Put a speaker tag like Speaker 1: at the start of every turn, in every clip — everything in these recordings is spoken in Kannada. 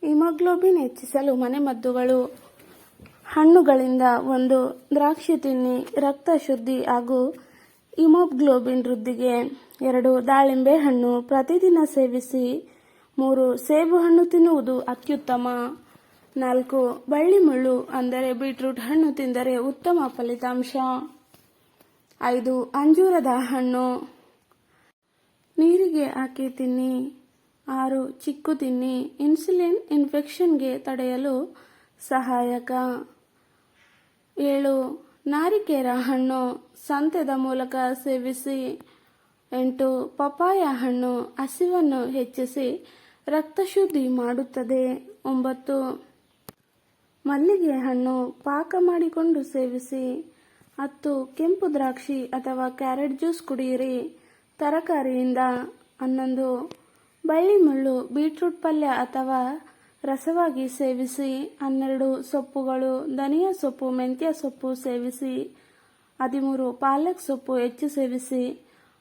Speaker 1: ಹಿಮೋಗ್ಲೋಬಿನ್ ಹೆಚ್ಚಿಸಲು ಮನೆಮದ್ದುಗಳು. ಹಣ್ಣುಗಳಿಂದ 1 ದ್ರಾಕ್ಷಿ ತಿನ್ನಿ, ರಕ್ತ ಶುದ್ಧಿ ಹಾಗೂ ಹಿಮೋಗ್ಲೋಬಿನ್ ವೃದ್ಧಿಗೆ. 2 ದಾಳಿಂಬೆ ಹಣ್ಣು ಪ್ರತಿದಿನ ಸೇವಿಸಿ. 3 ಸೇಬು ಹಣ್ಣು ತಿನ್ನುವುದು ಅತ್ಯುತ್ತಮ. 4 ಬಳ್ಳಿ ಮುಳ್ಳು ಅಂದರೆ ಬೀಟ್ರೂಟ್ ಹಣ್ಣು ತಿಂದರೆ ಉತ್ತಮ ಫಲಿತಾಂಶ. 5 ಅಂಜೂರದ ಹಣ್ಣು ನೀರಿಗೆ ಹಾಕಿ ತಿನ್ನಿ. 6 ಚಿಕ್ಕು ತಿನ್ನಿ, ಇನ್ಸುಲಿನ್ ಇನ್ಫೆಕ್ಷನ್ಗೆ ತಡೆಯಲು ಸಹಾಯಕ. 7 ನಾರಿಕೇರ ಹಣ್ಣು ಸಂತೆದ ಮೂಲಕ ಸೇವಿಸಿ. 8 ಪಪಾಯ ಹಣ್ಣು ಹಸಿವನ್ನು ಹೆಚ್ಚಿಸಿ ರಕ್ತ ಶುದ್ಧಿ ಮಾಡುತ್ತದೆ. 9 ಮಲ್ಲಿಗೆ ಹಣ್ಣು ಪಾಕ ಮಾಡಿಕೊಂಡು ಸೇವಿಸಿ. 10 ಕೆಂಪು ದ್ರಾಕ್ಷಿ ಅಥವಾ ಕ್ಯಾರೆಟ್ ಜ್ಯೂಸ್ ಕುಡಿಯಿರಿ ತರಕಾರಿಯಿಂದ. 11 ಬಳ್ಳಿ ಮುಳ್ಳು ಬೀಟ್ರೂಟ್ ಪಲ್ಯ ಅಥವಾ ರಸವಾಗಿ ಸೇವಿಸಿ. 12 ಸೊಪ್ಪುಗಳು ಧನಿಯಾ ಸೊಪ್ಪು, ಮೆಂತ್ಯ ಸೊಪ್ಪು ಸೇವಿಸಿ. 13 ಪಾಲಕ್ ಸೊಪ್ಪು ಹೆಚ್ಚು ಸೇವಿಸಿ.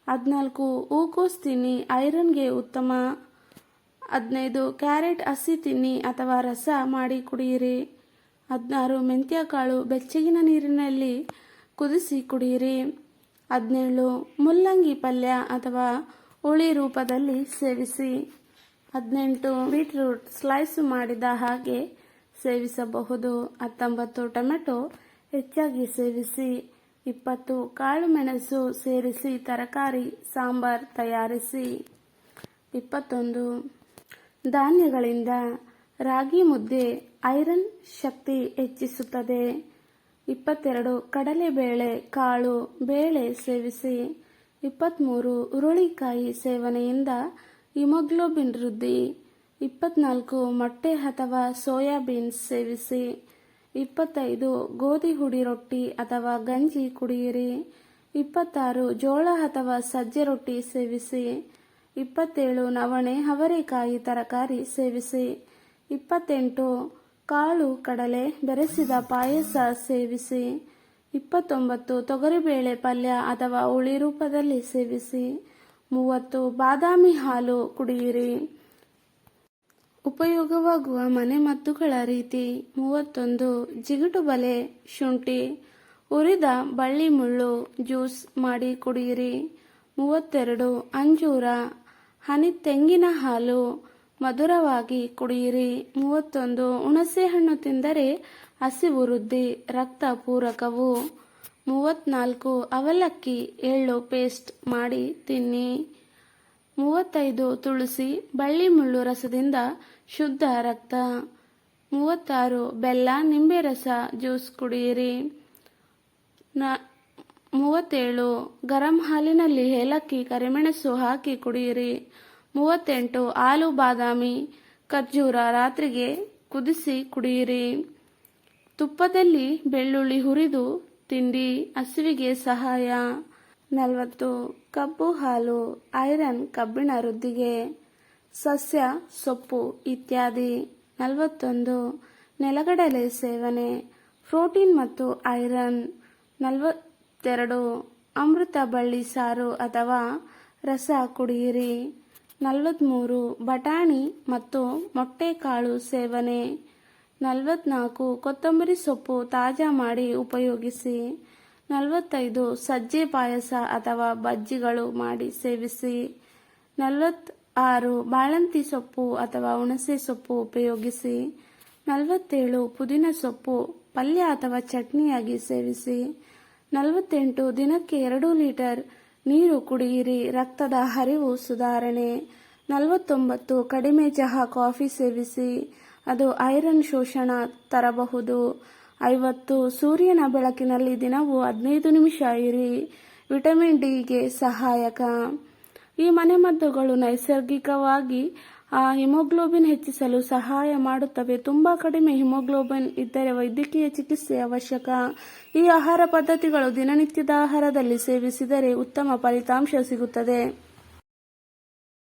Speaker 1: 14 ಹೂಕೋಸು ತಿನ್ನಿ, ಐರನ್ಗೆ ಉತ್ತಮ. 15 ಕ್ಯಾರೆಟ್ ಹಸಿ ತಿನ್ನಿ ಅಥವಾ ರಸ ಮಾಡಿ ಕುಡಿಯಿರಿ. 16 ಮೆಂತ್ಯ ಕಾಳು ಬೆಚ್ಚಗಿನ ನೀರಿನಲ್ಲಿ ಕುದಿಸಿ ಕುಡಿಯಿರಿ. 17 ಮುಲ್ಲಂಗಿ ಪಲ್ಯ ಅಥವಾ ಹುಳಿ ರೂಪದಲ್ಲಿ ಸೇವಿಸಿ. 18 ಬೀಟ್ರೂಟ್ ಸ್ಲೈಸ್ ಮಾಡಿದ ಹಾಗೆ ಸೇವಿಸಬಹುದು. 19 ಟೊಮೆಟೊ ಹೆಚ್ಚಾಗಿ ಸೇವಿಸಿ. 20 ಕಾಳು ಮೆಣಸು ಸೇರಿಸಿ ತರಕಾರಿ ಸಾಂಬಾರ್ ತಯಾರಿಸಿ. 21 ಧಾನ್ಯಗಳಿಂದ ರಾಗಿ ಮುದ್ದೆ ಐರನ್ ಶಕ್ತಿ ಹೆಚ್ಚಿಸುತ್ತದೆ. 22 ಕಡಲೆಬೇಳೆ ಕಾಳು ಬೇಳೆ ಸೇವಿಸಿ. 23 ಹುರುಳಿಕಾಯಿ ಸೇವನೆಯಿಂದ ಹಿಮೋಗ್ಲೋಬಿನ್ ವೃದ್ಧಿ. 24 ಮೊಟ್ಟೆ ಅಥವಾ ಸೋಯಾಬೀನ್ಸ್ ಸೇವಿಸಿ. 25 ಗೋಧಿ ಹುಡಿ ರೊಟ್ಟಿ ಅಥವಾ ಗಂಜಿ ಕುಡಿಯಿರಿ. 26 ಜೋಳ ಅಥವಾ ಸಜ್ಜೆ ರೊಟ್ಟಿ ಸೇವಿಸಿ. 27 ನವಣೆ ಅವರೆಕಾಯಿ ತರಕಾರಿ ಸೇವಿಸಿ. 28 ಕಾಳು ಕಡಲೆ ಬೆರೆಸಿದ ಪಾಯಸ ಸೇವಿಸಿ. 29 ತೊಗರಿಬೇಳೆ ಪಲ್ಯ ಅಥವಾ ಹುಳಿ ರೂಪದಲ್ಲಿ ಸೇವಿಸಿ. 30 ಬಾದಾಮಿ ಹಾಲು ಕುಡಿಯಿರಿ. ಉಪಯೋಗವಾಗುವ ಮನೆಮದ್ದುಗಳ ರೀತಿ. 31 ಜಿಗುಟು ಬಲೆ ಶುಂಠಿ ಹುರಿದ ಬಳ್ಳಿ ಮುಳ್ಳು ಜ್ಯೂಸ್ ಮಾಡಿ ಕುಡಿಯಿರಿ. 32 ಅಂಜೂರ ಹನಿ ತೆಂಗಿನ ಹಾಲು ಮಧುರವಾಗಿ ಕುಡಿಯಿರಿ. 31 ಹುಣಸೆಹಣ್ಣು ತಿಂದರೆ ಹಸಿವು ವೃದ್ಧಿ, ರಕ್ತ ಪೂರಕವು. 34 ಅವಲಕ್ಕಿ ಎಳ್ಳು ಪೇಸ್ಟ್ ಮಾಡಿ ತಿನ್ನಿ. 35 ತುಳಸಿ ಬಳ್ಳಿ ಮುಳ್ಳು ರಸದಿಂದ ಶುದ್ಧ ರಕ್ತ. 36 ಬೆಲ್ಲ ನಿಂಬೆ ರಸ ಜ್ಯೂಸ್ ಕುಡಿಯಿರಿ. 37 ಗರಂ ಹಾಲಿನಲ್ಲಿ ಏಲಕ್ಕಿ ಕರಿಮೆಣಸು ಹಾಕಿ ಕುಡಿಯಿರಿ. 38 ಹಾಲು ಬಾದಾಮಿ ಖರ್ಜೂರ ರಾತ್ರಿಗೆ ಕುದಿಸಿ ಕುಡಿಯಿರಿ. ತುಪ್ಪದಲ್ಲಿ ಬೆಳ್ಳುಳ್ಳಿ ಹುರಿದು ತಿಂಡಿ ಹಸಿವಿಗೆ ಸಹಾಯ. 40 ಕಬ್ಬು ಹಾಲು ಐರನ್ ಕಬ್ಬಿಣ ವೃದ್ಧಿಗೆ. ಸಸ್ಯ ಸೊಪ್ಪು ಇತ್ಯಾದಿ. 41 ನೆಲಗಡಲೆ ಸೇವನೆ ಪ್ರೋಟೀನ್ ಮತ್ತು ಐರನ್. 42 ಅಮೃತ ಬಳ್ಳಿ ಸಾರು ಅಥವಾ ರಸ ಕುಡಿಯಿರಿ. 43 ಬಟಾಣಿ ಮತ್ತು ಮೊಟ್ಟೆ ಕಾಳು ಸೇವನೆ. 44 ಕೊತ್ತಂಬರಿ ಸೊಪ್ಪು ತಾಜಾ ಮಾಡಿ ಉಪಯೋಗಿಸಿ. 45 ಸಜ್ಜೆ ಪಾಯಸ ಅಥವಾ ಬಜ್ಜಿಗಳು ಮಾಡಿ ಸೇವಿಸಿ. 46 ಬಾಳಂತಿ ಸೊಪ್ಪು ಅಥವಾ ಹುಣಸೆ ಸೊಪ್ಪು ಉಪಯೋಗಿಸಿ. 47 ಪುದೀನ ಸೊಪ್ಪು ಪಲ್ಯ ಅಥವಾ ಚಟ್ನಿಯಾಗಿ ಸೇವಿಸಿ. 48 ದಿನಕ್ಕೆ 2 ಲೀಟರ್ ನೀರು ಕುಡಿಯಿರಿ, ರಕ್ತದ ಹರಿವು ಸುಧಾರಣೆ. 49 ಕಡಿಮೆ ಚಹಾ ಕಾಫಿ ಸೇವಿಸಿ, ಅದು ಐರನ್ ಶೋಷಣ ತರಬಹುದು. 50 ಸೂರ್ಯನ ಬೆಳಕಿನಲ್ಲಿ ದಿನವೂ 15 ನಿಮಿಷ ಇರಿ, ವಿಟಮಿನ್ ಡಿಗೆ ಸಹಾಯಕ. ಈ ಮನೆಮದ್ದುಗಳು ನೈಸರ್ಗಿಕವಾಗಿ ಹಿಮೋಗ್ಲೋಬಿನ್ ಹೆಚ್ಚಿಸಲು ಸಹಾಯ ಮಾಡುತ್ತವೆ. ತುಂಬಾ ಕಡಿಮೆ ಹಿಮೋಗ್ಲೋಬಿನ್ ಇದ್ದರೆ ವೈದ್ಯಕೀಯ ಚಿಕಿತ್ಸೆ ಅವಶ್ಯಕ. ಈ ಆಹಾರ ಪದ್ಧತಿಗಳು ದಿನನಿತ್ಯದ ಆಹಾರದಲ್ಲಿ ಸೇವಿಸಿದರೆ ಉತ್ತಮ ಫಲಿತಾಂಶ ಸಿಗುತ್ತದೆ.